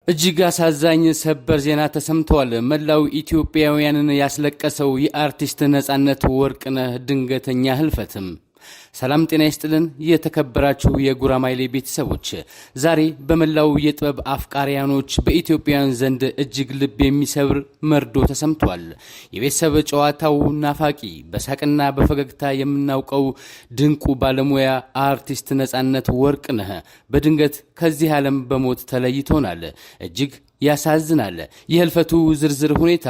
እጅግ አሳዛኝ ሰበር ዜና ተሰምቷል። መላው ኢትዮጵያውያንን ያስለቀሰው የአርቲስት ነጻነት ወርቅነህ ድንገተኛ ህልፈትም። ሰላም ጤና ይስጥልን የተከበራችሁ የጉራማይሌ ቤተሰቦች፣ ዛሬ በመላው የጥበብ አፍቃሪያኖች በኢትዮጵያውያን ዘንድ እጅግ ልብ የሚሰብር መርዶ ተሰምቷል። የቤተሰብ ጨዋታው ናፋቂ በሳቅና በፈገግታ የምናውቀው ድንቁ ባለሙያ አርቲስት ነጻነት ወርቅነህ በድንገት ከዚህ ዓለም በሞት ተለይቶናል። እጅግ ያሳዝናል። የህልፈቱ ዝርዝር ሁኔታ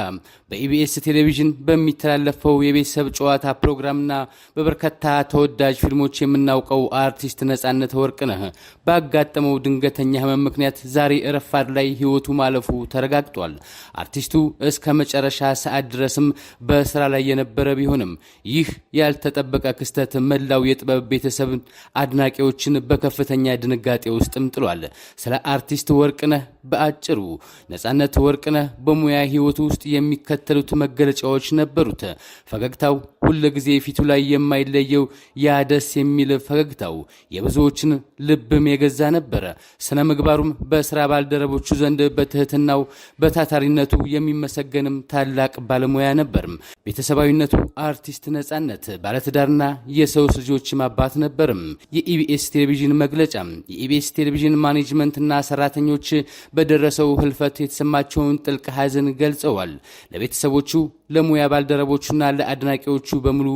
በኢቢኤስ ቴሌቪዥን በሚተላለፈው የቤተሰብ ጨዋታ ፕሮግራምና በበርካታ ተወዳጅ ፊልሞች የምናውቀው አርቲስት ነጻነት ወርቅነህ ባጋጠመው ድንገተኛ ህመም ምክንያት ዛሬ ረፋድ ላይ ህይወቱ ማለፉ ተረጋግጧል። አርቲስቱ እስከ መጨረሻ ሰዓት ድረስም በስራ ላይ የነበረ ቢሆንም ይህ ያልተጠበቀ ክስተት መላው የጥበብ ቤተሰብ አድናቂዎችን በከፍተኛ ድንጋጤ ውስጥም ጥሏል። ስለ አርቲስት ወርቅነህ በአጭሩ ነጻነት ወርቅነህ በሙያ ህይወቱ ውስጥ የሚከተሉት መገለጫዎች ነበሩት። ፈገግታው ሁልጊዜ ፊቱ ላይ የማይለየው ያ ደስ የሚል ፈገግታው የብዙዎችን ልብም የገዛ ነበር። ስነ ምግባሩም በስራ ባልደረቦቹ ዘንድ በትህትናው በታታሪነቱ የሚመሰገንም ታላቅ ባለሙያ ነበር። ቤተሰባዊነቱ አርቲስት ነጻነት ባለትዳርና የሶስት ልጆችም አባት ነበር። የኢቢኤስ ቴሌቪዥን መግለጫ የኢቢኤስ ቴሌቪዥን ማኔጅመንትና ሰራተኞች በደረሰው ህልፈት የተሰማቸውን ጥልቅ ሐዘን ገልጸዋል። ለቤተሰቦቹ ለሙያ ባልደረቦቹና ለአድናቂዎቹ በሙሉ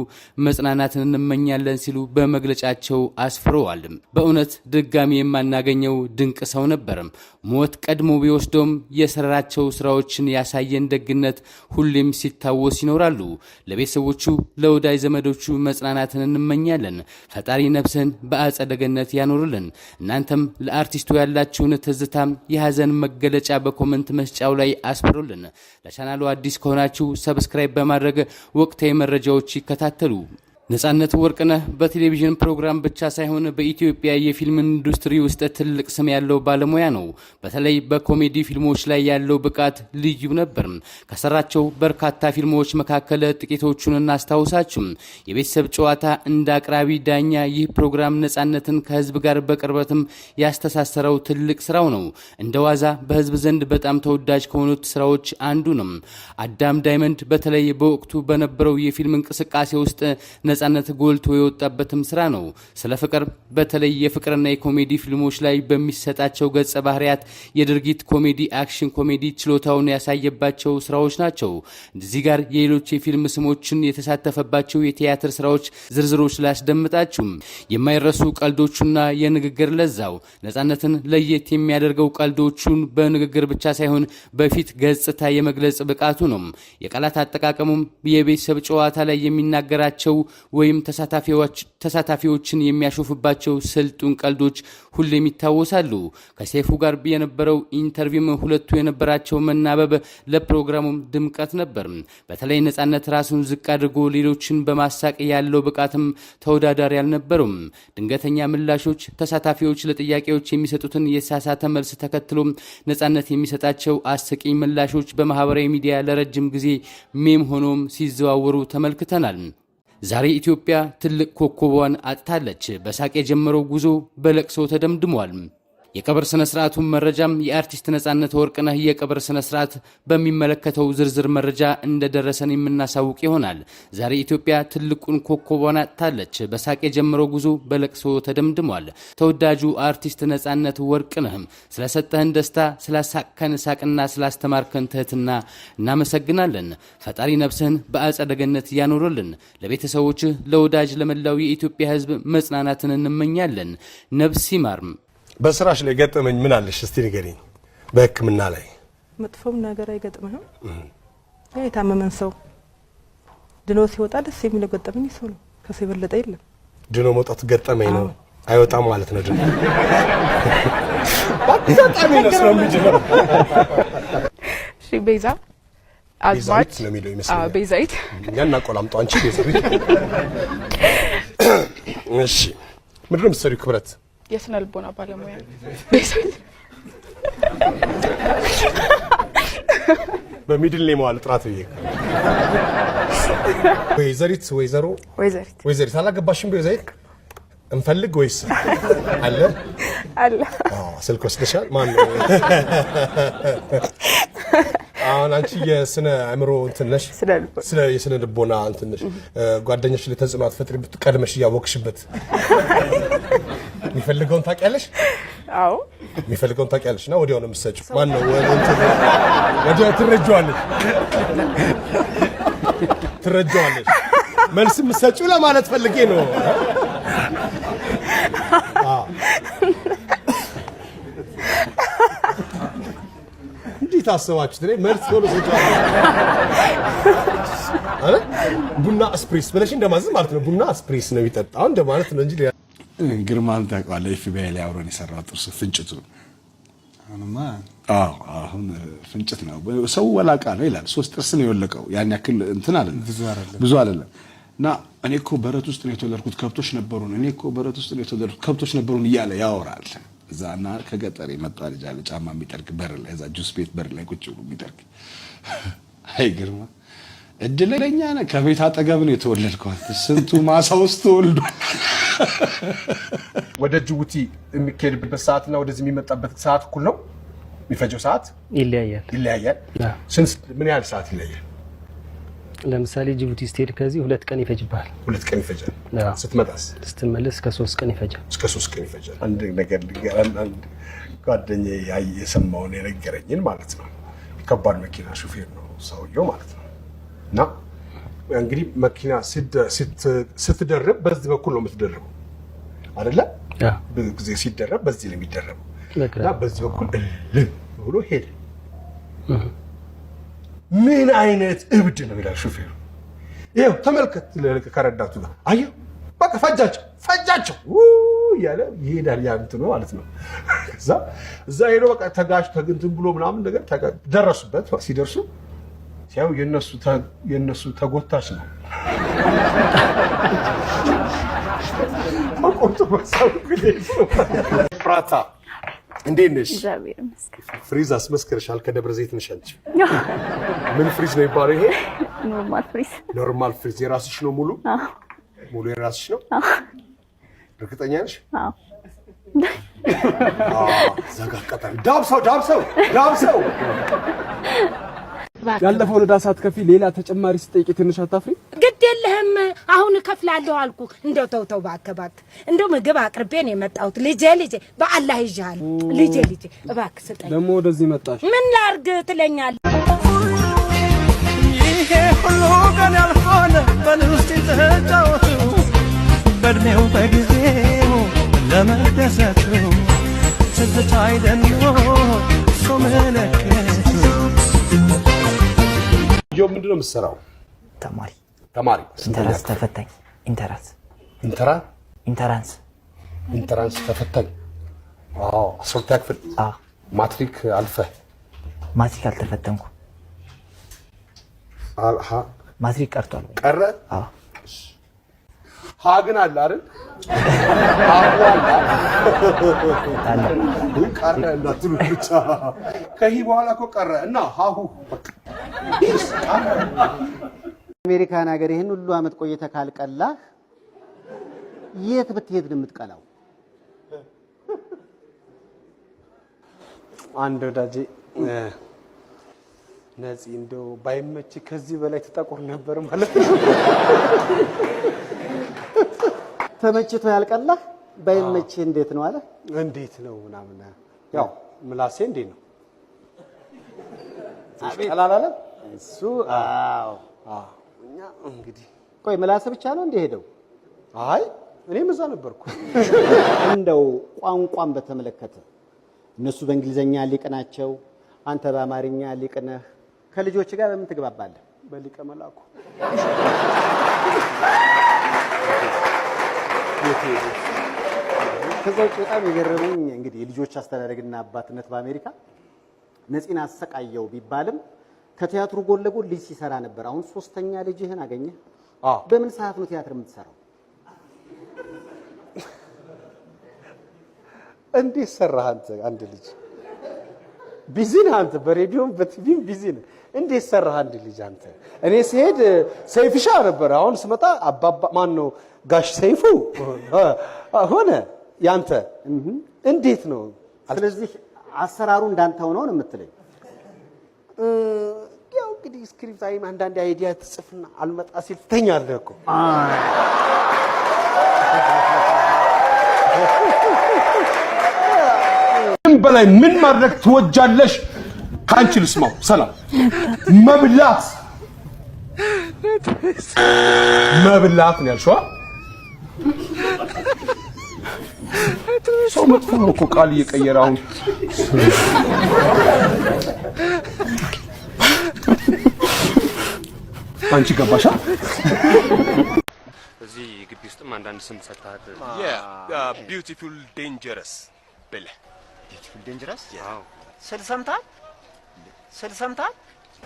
መጽናናትን እንመኛለን ሲሉ በመግለጫቸው አስፍረዋል። በእውነት ድጋሚ የማናገኘው ድንቅ ሰው ነበር። ሞት ቀድሞ ቢወስደውም የሰራቸው ስራዎችን ያሳየን ደግነት ሁሌም ሲታወስ ይኖራሉ። ለቤተሰቦቹ ለወዳጅ ዘመዶቹ መጽናናትን እንመኛለን። ፈጣሪ ነፍስህን በአጸደ ገነት ያኖርልን። እናንተም ለአርቲስቱ ያላችሁን ትዝታ የሐዘን መገለጫ በኮመንት መስጫው ላይ አስፍሩልን። ለቻናሉ አዲስ ከሆናችሁ ሰብስክራይብ በማድረግ ወቅታዊ መረጃዎች ይከታተሉ። ነጻነት ወርቅነህ በቴሌቪዥን ፕሮግራም ብቻ ሳይሆን በኢትዮጵያ የፊልም ኢንዱስትሪ ውስጥ ትልቅ ስም ያለው ባለሙያ ነው። በተለይ በኮሜዲ ፊልሞች ላይ ያለው ብቃት ልዩ ነበር። ከሰራቸው በርካታ ፊልሞች መካከል ጥቂቶቹን እናስታውሳችሁ። የቤተሰብ ጨዋታ እንደ አቅራቢ ዳኛ፣ ይህ ፕሮግራም ነጻነትን ከህዝብ ጋር በቅርበትም ያስተሳሰረው ትልቅ ስራው ነው። እንደ ዋዛ በህዝብ ዘንድ በጣም ተወዳጅ ከሆኑት ስራዎች አንዱ ነው። አዳም ዳይመንድ በተለይ በወቅቱ በነበረው የፊልም እንቅስቃሴ ውስጥ ነጻነት ጎልቶ የወጣበትም ስራ ነው። ስለ ፍቅር በተለይ የፍቅርና የኮሜዲ ፊልሞች ላይ በሚሰጣቸው ገጸ ባህሪያት የድርጊት ኮሜዲ፣ አክሽን ኮሜዲ ችሎታውን ያሳየባቸው ስራዎች ናቸው። እዚህ ጋር የሌሎች የፊልም ስሞችን የተሳተፈባቸው የቲያትር ስራዎች ዝርዝሮች ላስደምጣችሁ። የማይረሱ ቀልዶቹና የንግግር ለዛው ነጻነትን ለየት የሚያደርገው ቀልዶቹን በንግግር ብቻ ሳይሆን በፊት ገጽታ የመግለጽ ብቃቱ ነው። የቃላት አጠቃቀሙም የቤተሰብ ጨዋታ ላይ የሚናገራቸው ወይም ተሳታፊዎችን የሚያሾፍባቸው ስልጡን ቀልዶች ሁሌም ይታወሳሉ። ከሰይፉ ጋር የነበረው ኢንተርቪውም ሁለቱ የነበራቸው መናበብ ለፕሮግራሙም ድምቀት ነበር። በተለይ ነጻነት ራሱን ዝቅ አድርጎ ሌሎችን በማሳቅ ያለው ብቃትም ተወዳዳሪ አልነበሩም። ድንገተኛ ምላሾች፣ ተሳታፊዎች ለጥያቄዎች የሚሰጡትን የተሳሳተ መልስ ተከትሎ ነጻነት የሚሰጣቸው አስቂኝ ምላሾች በማህበራዊ ሚዲያ ለረጅም ጊዜ ሜም ሆኖም ሲዘዋወሩ ተመልክተናል። ዛሬ ኢትዮጵያ ትልቅ ኮከቧን አጥታለች። በሳቅ የጀመረው ጉዞ በለቅሶ ተደምድሟል። የቀብር ስነ ስርዓቱን መረጃም የአርቲስት ነጻነት ወርቅነህ የቀብር ስነ ስርዓት በሚመለከተው ዝርዝር መረጃ እንደደረሰን የምናሳውቅ ይሆናል። ዛሬ ኢትዮጵያ ትልቁን ኮከቧን አጥታለች። በሳቅ የጀመረው ጉዞ በለቅሶ ተደምድሟል። ተወዳጁ አርቲስት ነጻነት ወርቅነህም ስለሰጠህን ደስታ፣ ስላሳቅከን ሳቅና ስላስተማርከን ትህትና እናመሰግናለን። ፈጣሪ ነፍስህን በአጸደ ገነት ያኖርልን። ለቤተሰቦችህ፣ ለወዳጅ ለመላው የኢትዮጵያ ሕዝብ መጽናናትን እንመኛለን። ነፍስ ይማርም። በስራሽ ላይ ገጠመኝ ምን አለሽ እስቲ ንገሪኝ። በህክምና ላይ መጥፎም ነገር አይገጥምህም? ያ የታመመን ሰው ድኖ ሲወጣ ደስ የሚለው ገጠመኝ ሰው ነው። ከሱ የበለጠ የለም። ድኖ መውጣቱ ገጠመኝ ነው። አይወጣም ማለት ነው። ድኖ በጣም ነው ስለምጅነው። እሺ ቤዛ አዝማች ነው የሚለው ይመስላል። ቤዛይት እኛና ቆላምጣው አንቺ ቤዛይት። እሺ ምንድነው የምትሰሪው ክብረት? የስነ ልቦና ባለሙያ በሚድል ኔም ዋል ጥራት ይሄ ወይዘሪት ወይዘሪት አላገባሽም? ቤዛይት እንፈልግ ወይስ አለ ስልክ ወስደሻል? ማን ነው? አሁን አንቺ የስነ አእምሮ እንትን ነሽ፣ ስለ የስነ ልቦና እንትን ነሽ። ጓደኛሽ ለተጽዕኖ አትፈጥሪ ቀድመሽ እያወቅሽበት የሚፈልገውን ታውቂያለሽ? አዎ የሚፈልገውን ታውቂያለሽ እና ወዲያው ነው የምትሰጪው። ማን ነው ወዲያው ትረጃዋለሽ። መልስ የምትሰጪው ለማለት ፈልጌ ነው። እንዴት አሰባችሁት? መልስ ቶሎ ሰጫለሁ አረ ቡና ስፕሬስ ብለሽ እንደማዘዝ ማለት ነው። ቡና ስፕሬስ ነው የሚጠጣው እንደማለት ነው እንጂ ግርማን ታውቀዋለህ? ኤፍቢአይ ላይ አብሮን የሰራው ጥርስ ፍንጭቱ አሁን ፍንጭት ነው። ሰው ወላቃ ነው ይላል። 3 ጥርስ ነው የወለቀው። ያን ያክል እንትን አይደለም፣ ብዙ አይደለም። እና እኔ እኮ በረት ውስጥ ነው የተወለድኩት ከብቶች ነበሩን፣ እኔ እኮ በረት ውስጥ ነው የተወለድኩት ከብቶች ነበሩን እያለ ያወራል። እዛና ከገጠር የመጣ ልጅ አለ ጫማ የሚጠርግ በር ላይ እዛ ጁስ ቤት በር ላይ ቁጭ ብሎ የሚጠርግ። አይ ግርማ እድለኛ ነህ፣ ከቤት አጠገብ ነው የተወለድከው። ስንቱ ማሳ ውስጥ ተወልዷል። ወደ ጅቡቲ የሚካሄድበት ሰዓትና ወደዚህ የሚመጣበት ሰዓት እኩል ነው? የሚፈጀው ሰዓት ይለያያል። ምን ያህል ሰዓት ይለያያል? ለምሳሌ ጅቡቲ ስትሄድ ከዚህ 2 ቀን ይፈጅብሃል። 2 ቀን ይፈጃል። ስትመጣስ? ስትመለስ እስከ 3 ቀን ይፈጃል። እስከ 3 ቀን ይፈጃል። አንድ ነገር አንድ ጓደኛዬ የሰማውን የነገረኝን ማለት ነው። ከባድ መኪና ሹፌር ነው ሰውየው ማለት ነው። እና እንግዲህ መኪና ስትደርብ በዚህ በኩል ነው የምትደርበው አይደለ? ብዙ ጊዜ ሲደረብ በዚህ ነው የሚደረበው። እና በዚህ በኩል ብሎ ሄደ። ምን አይነት እብድ ነው ይላል ሹፌሩ። ይኸው ተመልከት ከረዳቱ ጋር አየሁ፣ በቃ ፈጃቸው እያለ ይሄዳል። ያ እንትኑ ማለት ነው። እዛ ሄዶ በቃ ተጋጭ ተግንትን ብሎ ምናምን ነገር ደረሱበት። ሲደርሱ ሲያዩ የነሱ ተጎታች ነው። ፍራታ እንዴት ነሽ? ፍሪዝ አስመስክርሻል። ከደብረ ዘይት ነሽ አንቺ? ምን ፍሪዝ ነው የሚባለው ይሄ? ኖርማል ፍሪዝ። የራስሽ ነው ሙሉ? ሙሉ የራስሽ ነው? እርግጠኛ ነሽ? ዘጋ ቀጣይ ዳብሰው ያለፈውን ዕዳ ሳትከፊ ሌላ ተጨማሪ ስጠይቂ ትንሽ አታፍሪ? ግድ የለህም አሁን እከፍላለሁ አልኩ። እንደው ተው እባክህ እንደው ምግብ አቅርቤ ነው የመጣሁት። ልጄ በአላህ ይዣል። ልጄ እባክህ ስጠኝ። ደግሞ ወደዚህ መጣሽ። ምን ላርግ ትለኛለህ? ይሄ ሁሉ ቀን ያልሆነ በልውስጥ ተጫወቱ በእድሜው በጊዜው ለመደሰቱ ትዝታ አይደኖ ሰው መለከቱ ጆብ ምንድን ነው የምትሰራው? ተማሪ ኢንተራንስ ተፈታኝ። ኢንተራንስ ተፈታኝ። አዎ 10ኛ ክፍል ማትሪክ አልፈህ? ማትሪክ አልተፈተንኩም። ማትሪክ ቀርቷል። ቀረ? ሀ ግን አለ አይደል? ቀረ እንዳትሉ ብቻ። ከሂ በኋላ እኮ ቀረ እና ሀሁ አሜሪካን ሀገር ይሄን ሁሉ አመት ቆይተህ ካልቀላህ የት ብትሄድ ነው የምትቀላው? አንድ ወዳጄ ነፂ እንደው ባይመች ከዚህ በላይ ተጠቁር ነበር ማለት ነው። ተመችቶ ያልቀላህ ባይመች እንዴት ነው አለ? እንዴት ነው ምናምን ያው ምላሴ እንዴት ነው? ቀላላለ እሱ እኛ እንግዲህ ቆይ ምላስ ብቻ ነው እንደ ሄደው? አይ እኔም እዛ ነበርኩ። እንደው ቋንቋን በተመለከተ እነሱ በእንግሊዘኛ ሊቅ ናቸው፣ አንተ በአማርኛ ሊቅ ነህ። ከልጆች ጋር በምን ትግባባለህ? በሊቀ መላኩ። ከዛ ውጭ በጣም የገረመኝ እንግዲህ የልጆች አስተዳደግና አባትነት በአሜሪካ ነፂን አሰቃየው ቢባልም ከቲያትሩ ጎን ለጎን ልጅ ሲሰራ ነበር። አሁን 3ኛ ልጅህን አገኘህ። በምን ሰዓት ነው ቲያትር የምትሰራው? እንዴት ሰራህ አንተ? አንድ ልጅ ቢዚ ነህ አንተ፣ በሬዲዮም በቲቪም ቢዚ ነህ። እንዴት ሰራህ አንድ ልጅ አንተ? እኔ ስሄድ ሰይፍሻ ነበር፣ አሁን ስመጣ አባባ ማን ነው ጋሽ ሰይፉ ሆነ ያንተ። እንዴት ነው? ስለዚህ አሰራሩ እንዳንተ ሆኖ ነው የምትለኝ? ያው እንግዲህ ስክሪፕት አይም አንዳንድ አይዲያ ትጽፍና አልመጣ ሲል ትተኛለህ እኮ። ምን በላይ ምን ማድረግ ትወጃለሽ? ካንቺ ልስማው። ሰላም መብላት ነው ያልሽው? ሰው መጥፎ ነው እኮ ቃል እየቀየረ አሁን። አንቺ ገባሻ? እዚህ ግቢ ውስጥም አንዳንድ ስም ሰጥታት። ቢዩቲፉል ዴንጀረስ ብለህ ቢዩቲፉል ዴንጀረስ? አዎ ሰምተሃል?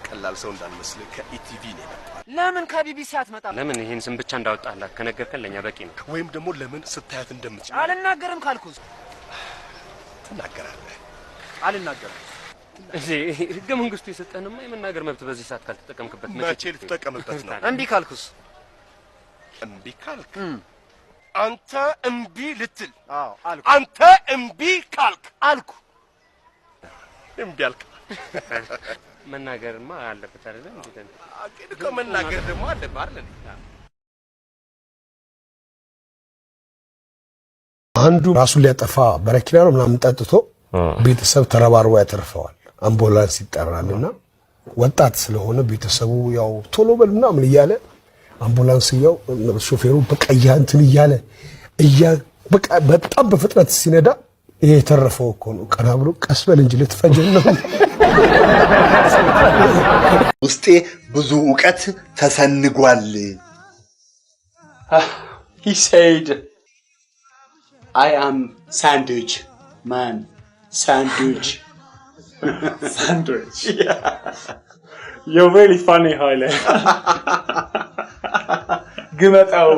ቀላል ሰው እንዳልመስል ከኢቲቪ ነው የመጣው። ለምን ከቢቢሲ አትመጣም? ለምን ይሄን ስም ብቻ እንዳወጣላት ከነገርከን ለኛ በቂ ነው። ወይም ደግሞ ለምን ስታያት እንደምትችል አልናገርም ካልኩስ ትናገራለህ። አልናገርም። ህገ መንግስቱ የሰጠንማ የመናገር መብት በዚህ ሰዓት ካልተጠቀምክበት መቼ ልትጠቀምበት ነው? እምቢ ካልኩስ? እምቢ ካልክ አንተ እምቢ ልትል? አዎ አልኩ። አንተ እምቢ ካልክ አልኩ። እምቢ አልክ። መናገርማ አለበት አይደል? እኮ መናገር ደግሞ አለበት አይደል? አንዱ ራሱን ሊያጠፋ በረኪና ነው ምናምን ጠጥቶ ቤተሰብ ተረባርቦ ያተርፈዋል። አምቡላንስ ይጠራልና ወጣት ስለሆነ ቤተሰቡ ያው ቶሎ በል ምናምን እያለ አምቡላንስ ያው ሾፌሩ በቀያ እንትን እያለ በቃ በጣም በፍጥነት ሲነዳ ይሄ የተረፈው እኮ ነው። ቀና ብሎ ቀስ በል እንጂ ልትፈጀን ነው። ውስጤ ብዙ ዕውቀት ተሰንጓል። He said, I am sandwich man. Sandwich. Sandwich. Yeah. You're really funny, Haile. ግመጣው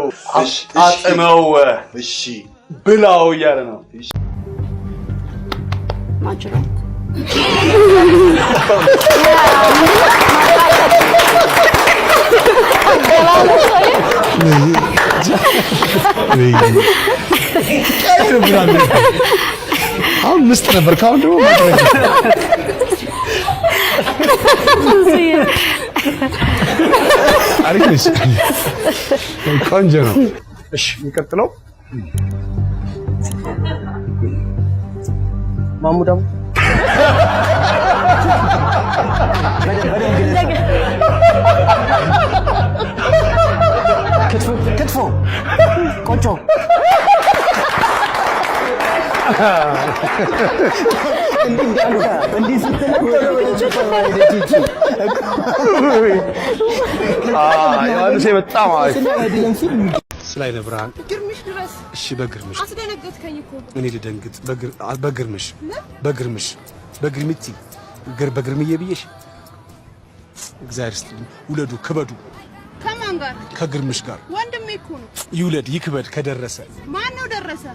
አጥመው እሺ ብላው እያለ ነው። ማጅራት አሁን ምስጥ ነበር ካሁን ደግሞ ማድረግ አሪፍ ነሽ። ቆንጆ ነው። እሺ የሚቀጥለው ማሙዳም ክትፎ ቆንጆ ዮሐንስ በጣም አሪፍ ስላይ ነብራን ግርምሽ ድረስ እሺ በግርምሽ አስደነገጥከኝ እኮ እኔ ልደንግጥ በግርምሽ በግርምቲ በግርምዬ ብዬሽ እግዚአብሔር ይስጥልኝ። ውለዱ ክበዱ። ከማን ጋር? ከግርምሽ ጋር ወንድሜ እኮ ነው። ይውለድ ይክበድ ከደረሰ ማን ነው ደረሰ?